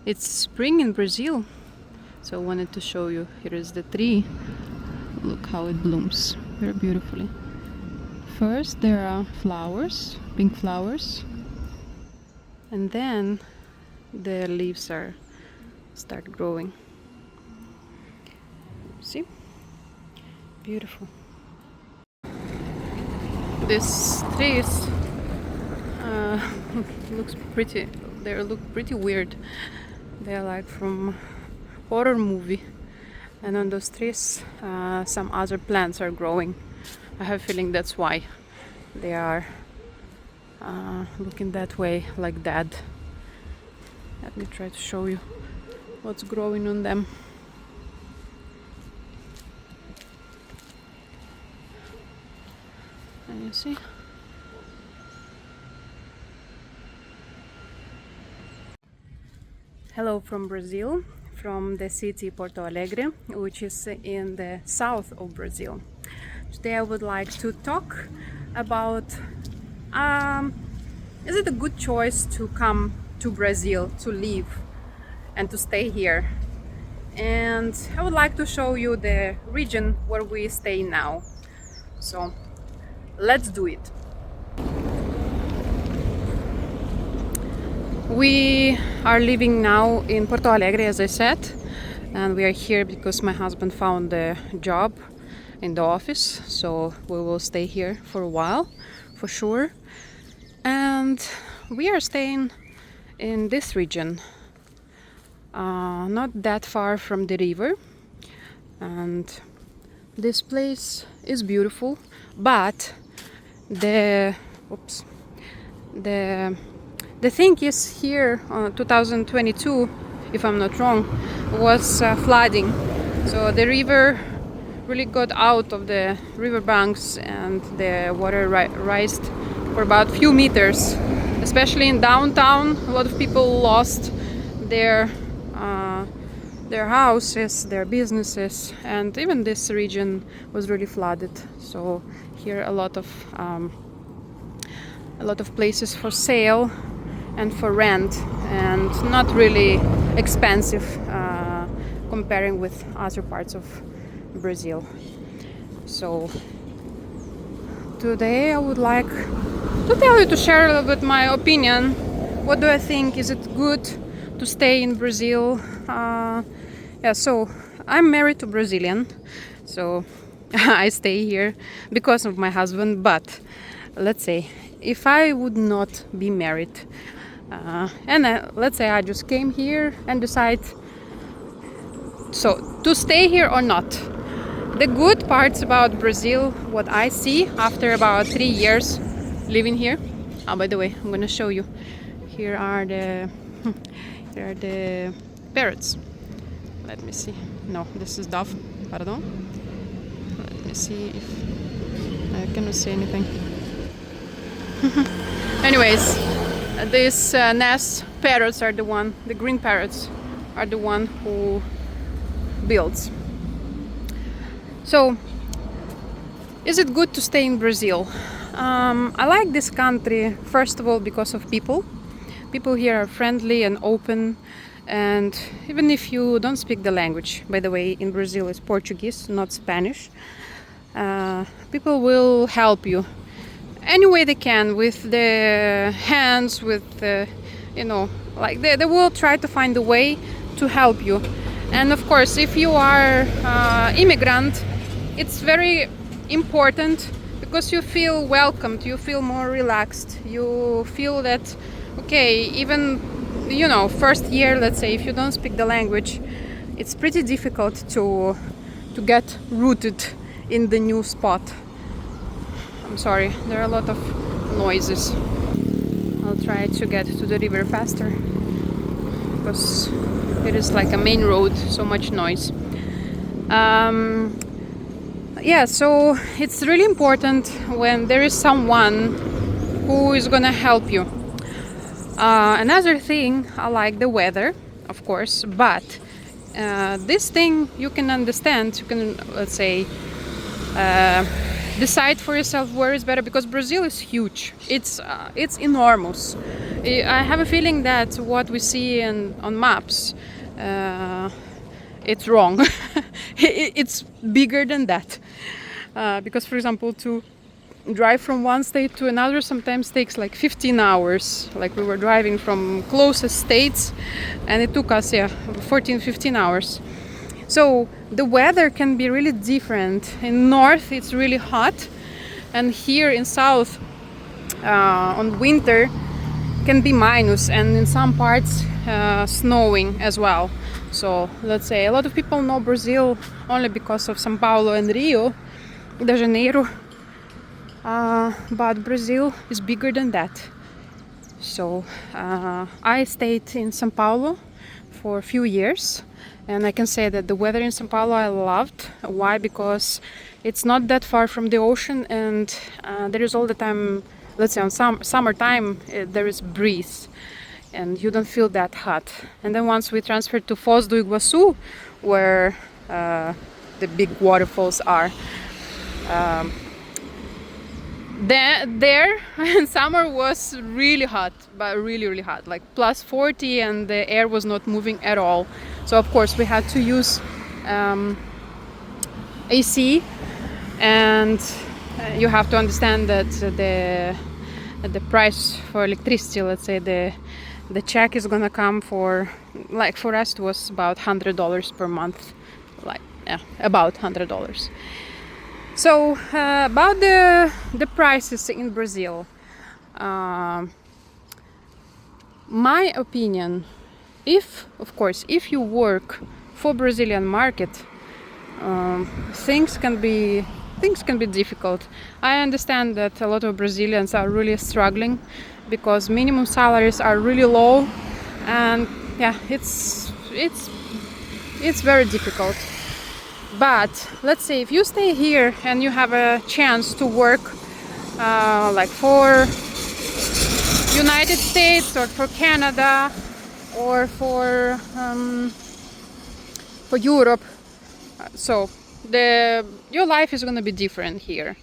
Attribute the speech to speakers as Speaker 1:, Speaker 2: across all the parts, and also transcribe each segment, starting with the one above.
Speaker 1: It's spring in Brazil, so I wanted to show you. Here is the tree. Look how it blooms very beautifully. First there are flowers, pink flowers, and then the leaves start growing. See? Beautiful. This trees looks pretty. They look pretty weird. They're like from horror movie. And on those trees, some other plants are growing. I have a feeling that's why they are looking that way, like that. Let me try to show you what's growing on them. Can you see? Hello from Brazil, from the city Porto Alegre, which is in the south of Brazil. Today I would like to talk about is it a good choice to come to Brazil, to live and to stay here? And I would like to show you the region where we stay now. So let's do it. We are living now in Porto Alegre, as I said, and we are here because my husband found a job in the office, so we will stay here for a while, for sure. And we are staying in this region, not that far from the river, and this place is beautiful, but the thing is, here 2022, if I'm not wrong, was flooding. So the river really got out of the river banks and the water rised for about a few meters. Especially in downtown, a lot of people lost their houses, their businesses, and even this region was really flooded. So here a lot of places for sale and for rent, and not really expensive comparing with other parts of Brazil. So today I would like to tell you, to share a little bit my opinion. What do I think? Is it good to stay in Brazil? So I'm married to Brazilian, so I stay here because of my husband. But let's say if I would not be married, let's say I just came here and decide to stay here or not. The good parts about Brazil, what I see after about 3 years living here. Oh, by the way, I'm gonna show you. Here are the parrots. Let me see. No, this is dove. Pardon. Let me see if I cannot see anything. Anyways, these nest parrots are the green parrots are the one who builds. So, is it good to stay in Brazil? I like this country, first of all, because of people. People here are friendly and open, and even if you don't speak the language, by the way, in Brazil it's Portuguese, not Spanish, people will help you any way they can, with the hands, with like they will try to find a way to help you. And of course, if you are immigrant, it's very important because you feel welcomed, you feel more relaxed, you feel that okay, even first year, let's say, if you don't speak the language, it's pretty difficult to get rooted in the new spot. I'm sorry, there are a lot of noises. I'll try to get to the river faster because it is like a main road, so much noise. So it's really important when there is someone who is gonna help you. Another thing, I like the weather, of course, but this thing you can understand. You can, let's say, decide for yourself where is better, because Brazil is huge. It's enormous. I have a feeling that what we see on maps, it's wrong. It's bigger than that. Because, for example, to drive from one state to another sometimes takes like 15 hours. Like we were driving from closest states, and it took us 15 hours. So the weather can be really different. In north it's really hot, and here in south on winter can be minus, and in some parts snowing as well. So let's say a lot of people know Brazil only because of São Paulo and Rio de Janeiro, but Brazil is bigger than that. So I stayed in São Paulo for a few years, and I can say that the weather in São Paulo I loved. Why? Because it's not that far from the ocean, and there is all the time, let's say on summertime, there is breeze and you don't feel that hot. And then once we transferred to Foz do Iguaçu, where the big waterfalls are, there in summer was really hot, but really hot, like plus 40, and the air was not moving at all. So of course we had to use AC, and you have to understand that the price for electricity, let's say the check is gonna come for, like for us it was about $100 per month, like about $100. So about the prices in Brazil, my opinion, if you work for Brazilian market, things can be difficult. I understand that a lot of Brazilians are really struggling because minimum salaries are really low, and it's very difficult. But let's say if you stay here and you have a chance to work like for United States or for Canada or for Europe, so your life is going to be different here.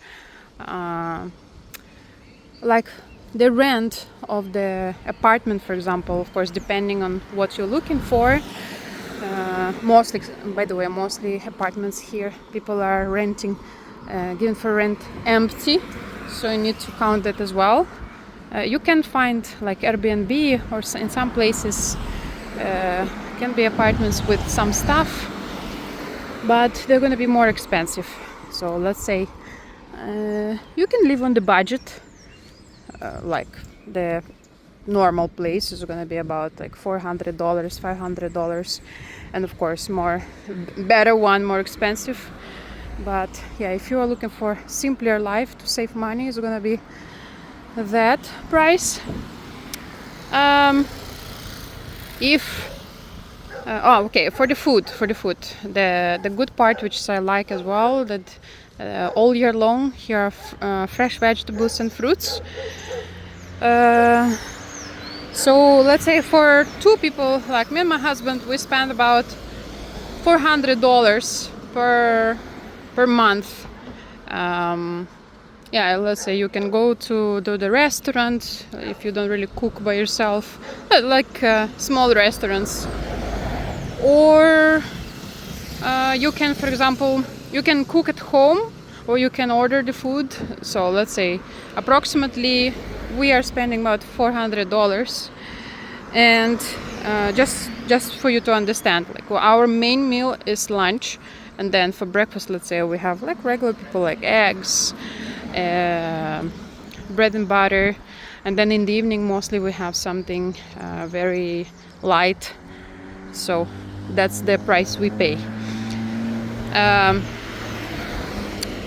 Speaker 1: Like the rent of the apartment, for example, of course, depending on what you're looking for. Mostly apartments here, people are renting, given for rent empty, so you need to count that as well. You can find like Airbnb, or in some places can be apartments with some stuff, but they're going to be more expensive. So let's say you can live on the budget, like the normal place is going to be about like $400, $500, and of course better one, more expensive. But if you are looking for simpler life to save money, it's going to be that price. For the food, the good part, which I like as well, that all year long here are fresh vegetables and fruits. So let's say for two people, like me and my husband, we spend about $400 per month. Let's say you can go to the restaurant if you don't really cook by yourself, like small restaurants, or you can, for example, you can cook at home or you can order the food. So let's say approximately we are spending about $400, and just for you to understand, like our main meal is lunch, and then for breakfast, let's say we have like regular people, like eggs, bread and butter, and then in the evening mostly we have something very light. So that's the price we pay.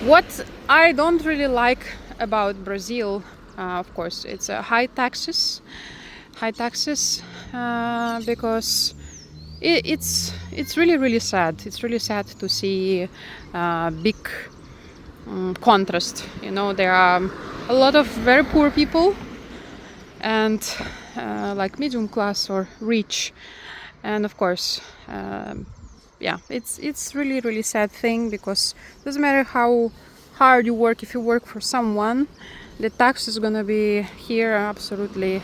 Speaker 1: What I don't really like about Brazil, of course, it's high taxes, because it's really sad. It's really sad to see big contrast. There are a lot of very poor people and like medium class or rich, and of course it's really sad thing, because it doesn't matter how hard you work, if you work for someone, the tax is gonna be here absolutely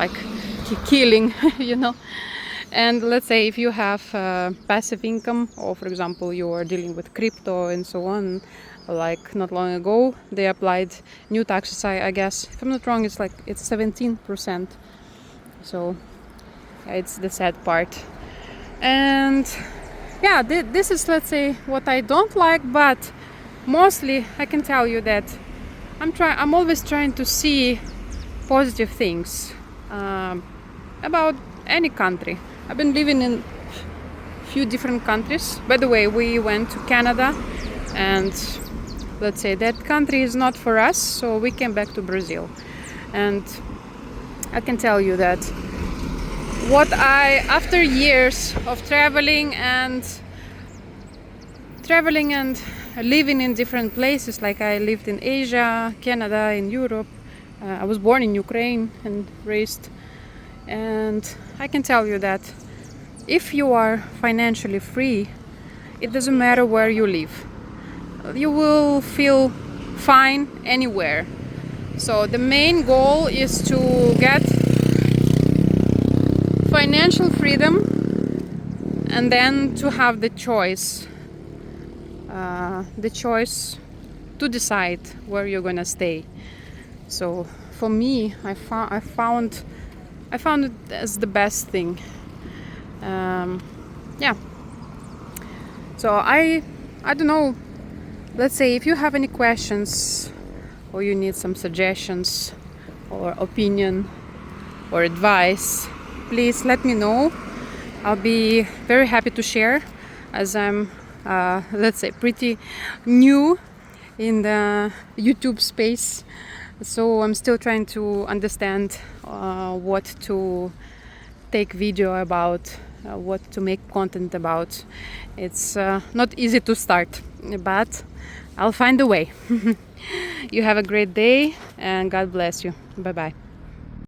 Speaker 1: like killing, you know. And let's say if you have passive income, or for example you are dealing with crypto and so on, like not long ago they applied new taxes, I guess, if I'm not wrong, it's 17%. So it's the sad part. And yeah, this is, let's say, what I don't like, but mostly I can tell you that I'm always trying to see positive things about any country. I've been living in few different countries. By the way, we went to Canada, and let's say that country is not for us, so we came back to Brazil. And I can tell you that after years of traveling and living in different places, like I lived in Asia, Canada, in Europe. I was born in Ukraine and raised. And I can tell you that if you are financially free, it doesn't matter where you live. You will feel fine anywhere. So the main goal is to get financial freedom, and then to have the choice to decide where you're gonna stay. So for me, I found it as the best thing. Yeah. So I don't know. Let's say if you have any questions, or you need some suggestions or opinion or advice, please let me know. I'll be very happy to share, as I'm let's say pretty new in the YouTube space, so I'm still trying to understand what to take video about, what to make content about. It's not easy to start, but I'll find a way. You have a great day, and God bless you. Bye bye.